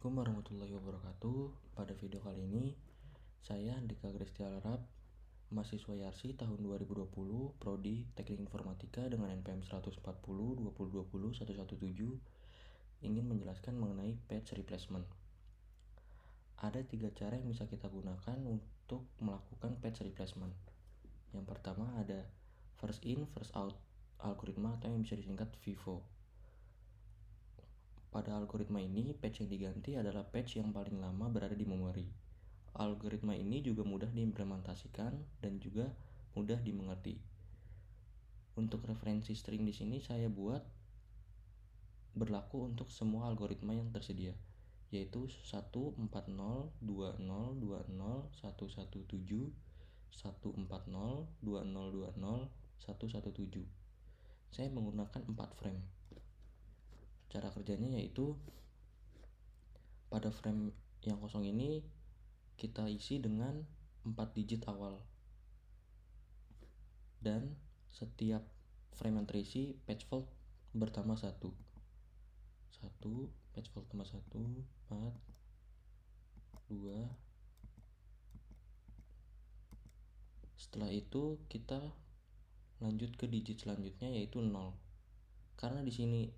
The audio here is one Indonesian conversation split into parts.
Assalamualaikum warahmatullahi wabarakatuh. Pada video kali ini, saya Andika Gristial Arab, mahasiswa Yarsi tahun 2020, Prodi Teknik Informatika dengan NPM 140 2020 117, ingin menjelaskan mengenai patch replacement. Ada 3 cara yang bisa kita gunakan untuk melakukan patch replacement. Yang pertama ada first in, first out algoritma atau yang bisa disingkat FIFO. Pada algoritma ini, patch yang diganti adalah patch yang paling lama berada di memori. Algoritma ini juga mudah diimplementasikan dan juga mudah dimengerti. Untuk referensi string di sini saya buat berlaku untuk semua algoritma yang tersedia, yaitu 140 20 20 117 140 20 20 117. Saya menggunakan 4 frame. Cara kerjanya yaitu pada frame yang kosong ini kita isi dengan 4 digit awal, dan setiap frame yang terisi patch fault bertambah 1 patch fault tambah 1 4 2. Setelah itu kita lanjut ke digit selanjutnya yaitu 0. Karena di sini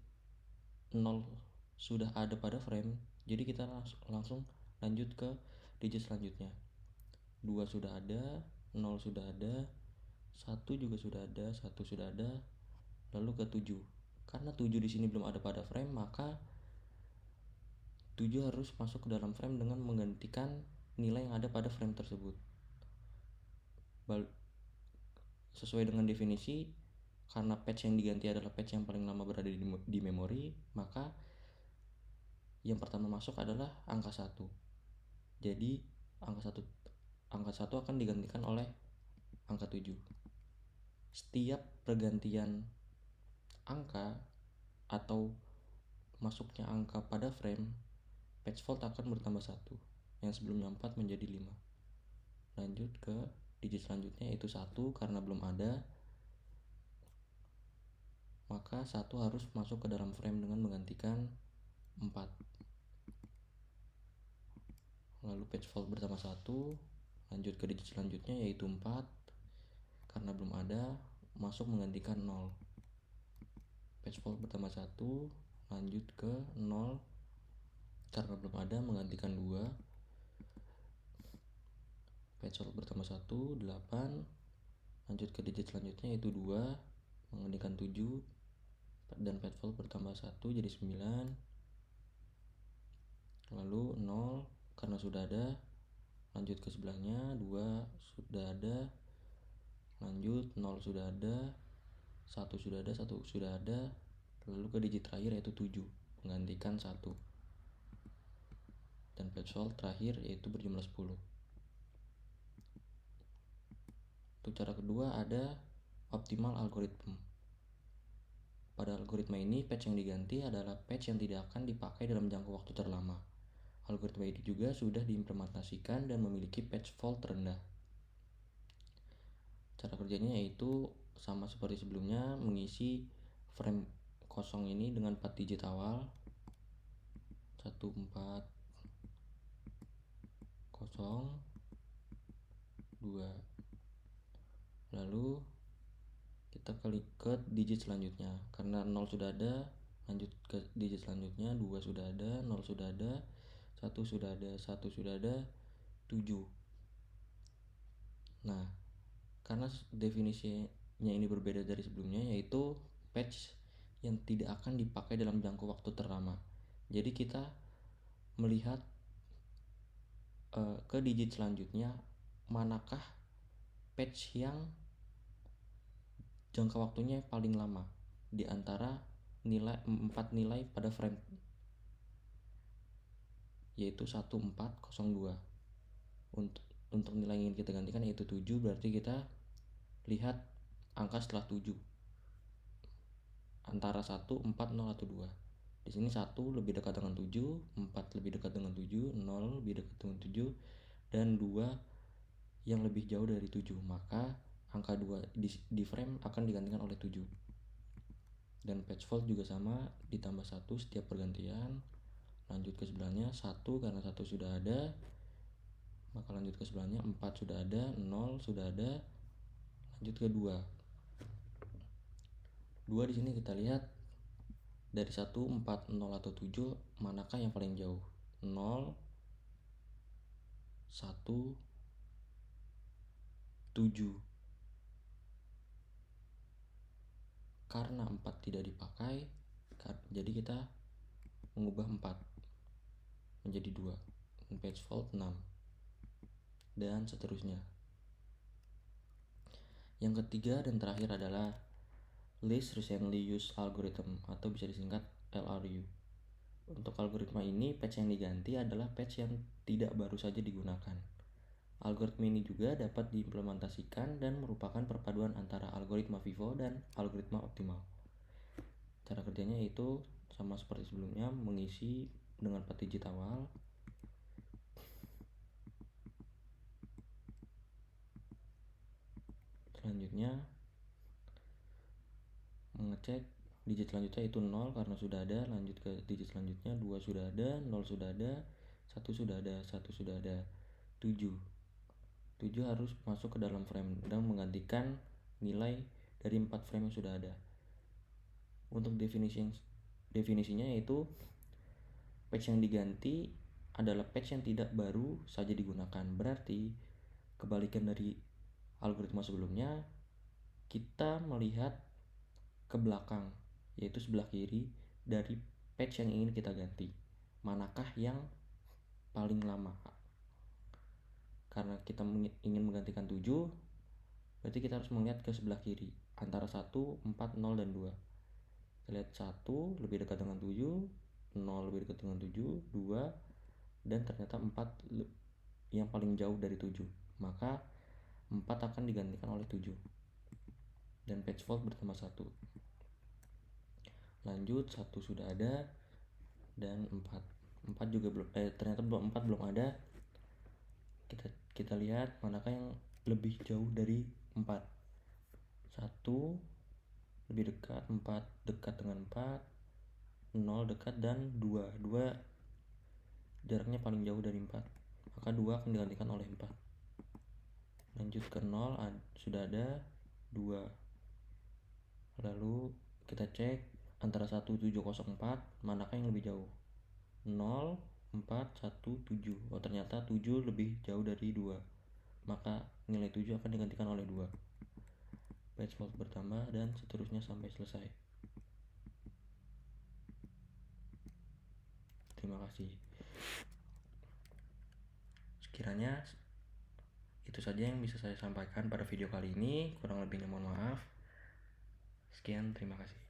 0 sudah ada pada frame, jadi kita langsung lanjut ke digit selanjutnya. 2 sudah ada, 0 sudah ada, 1 juga sudah ada, 1 sudah ada, lalu ke 7. Karena 7 di sini belum ada pada frame, maka 7 harus masuk ke dalam frame dengan menggantikan nilai yang ada pada frame tersebut. Sesuai dengan definisi, karena patch yang diganti adalah patch yang paling lama berada di memori, maka yang pertama masuk adalah angka 1. Jadi angka 1 akan digantikan oleh angka 7. Setiap pergantian angka atau masuknya angka pada frame, patch fault akan bertambah 1, yang sebelumnya 4 menjadi 5. Lanjut ke digit selanjutnya yaitu 1. Karena belum ada, maka 1 harus masuk ke dalam frame dengan menggantikan 4. Lalu patch fault bertambah 1. Lanjut ke digit selanjutnya yaitu 4. Karena belum ada, masuk menggantikan 0. Patch fault bertambah 1. Lanjut ke 0. Karena belum ada, menggantikan 2. Patch fault bertambah 1 8. Lanjut ke digit selanjutnya yaitu 2, menggantikan 7. Dan patch fault bertambah 1 jadi 9. Lalu 0 karena sudah ada, lanjut ke sebelahnya. 2 sudah ada, lanjut 0 sudah ada, 1 sudah ada, 1 sudah ada, lalu ke digit terakhir yaitu 7, menggantikan 1. Dan patch fault terakhir yaitu berjumlah 10. Untuk cara kedua ada optimal algorithm. Pada algoritma ini, patch yang diganti adalah patch yang tidak akan dipakai dalam jangka waktu terlama. Algoritma ini juga sudah diimplementasikan dan memiliki patch fault rendah. Cara kerjanya yaitu sama seperti sebelumnya, mengisi frame kosong ini dengan 4 digit awal, 1 4 0 2. Lalu kita klik ke digit selanjutnya. Karena 0 sudah ada, lanjut ke digit selanjutnya. 2 sudah ada, 0 sudah ada, 1 sudah ada, 1 sudah ada, 7. Nah, karena definisinya ini berbeda dari sebelumnya, yaitu patch yang tidak akan dipakai dalam jangka waktu terlama. Jadi kita melihat ke digit selanjutnya, manakah patch yang jangka waktunya paling lama di antara 4 nilai pada frame, yaitu 1402. Untuk nilai yang ingin kita gantikan yaitu 7, berarti kita lihat angka setelah 7 antara 1, 4, 0 atau 2. Di sini 1 lebih dekat dengan 7, 4 lebih dekat dengan 7, 0 lebih dekat dengan 7, dan 2 yang lebih jauh dari 7. Maka angka 2 di frame akan digantikan oleh 7. Dan patch fault juga sama, ditambah 1 setiap pergantian. lanjut ke sebelahnya 1 karena 1 sudah ada, maka lanjut ke sebelahnya 4 sudah ada, 0 sudah ada, lanjut ke 2. 2 di sini kita lihat dari 1, 4, 0 atau 7 manakah yang paling jauh? 0, 1, 7. Karena 4 tidak dipakai, jadi kita mengubah 4 menjadi 2. Page fault 6 dan seterusnya. Yang ketiga dan terakhir adalah least recently used algorithm atau bisa disingkat LRU. Untuk algoritma ini, patch yang diganti adalah patch yang tidak baru saja digunakan. Algoritma ini juga dapat diimplementasikan dan merupakan perpaduan antara algoritma FIFO dan algoritma optimal. Cara kerjanya itu sama seperti sebelumnya, mengisi dengan 4 digit awal. Selanjutnya mengecek digit selanjutnya itu 0 karena sudah ada, lanjut ke digit selanjutnya 2 sudah ada, 0 sudah ada, 1 sudah ada, 1 sudah ada, 7 harus masuk ke dalam frame dan menggantikan nilai dari 4 frame yang sudah ada. Untuk definisinya yaitu patch yang diganti adalah patch yang tidak baru saja digunakan. Berarti kebalikan dari algoritma sebelumnya, kita melihat ke belakang, yaitu sebelah kiri dari patch yang ingin kita ganti. Manakah yang paling lama? Karena kita ingin menggantikan 7, berarti kita harus melihat ke sebelah kiri antara 1, 4, 0, dan 2. Kita lihat 1 lebih dekat dengan 7, 0 lebih dekat dengan 7, 2, dan ternyata 4 yang paling jauh dari 7. Maka 4 akan digantikan oleh 7 dan patch fault bertambah 1. Lanjut 1 sudah ada dan 4 juga belum, ternyata 4 belum ada. Kita lihat manakah yang lebih jauh dari 4. 1 lebih dekat, 4 dekat dengan 4, 0 dekat, dan 2 jaraknya paling jauh dari 4, maka 2 akan digantikan oleh 4. Lanjut ke 0 sudah ada 2. Lalu kita cek antara 1, 7, 0, 4 manakah yang lebih jauh? 0, 4, 1, 7. Oh, ternyata 7 lebih jauh dari 2, maka nilai 7 akan digantikan oleh 2. Patch fault bertambah dan seterusnya sampai selesai. Terima kasih. Sekiranya itu saja yang bisa saya sampaikan pada video kali ini. Kurang lebihnya mohon maaf. Sekian, terima kasih.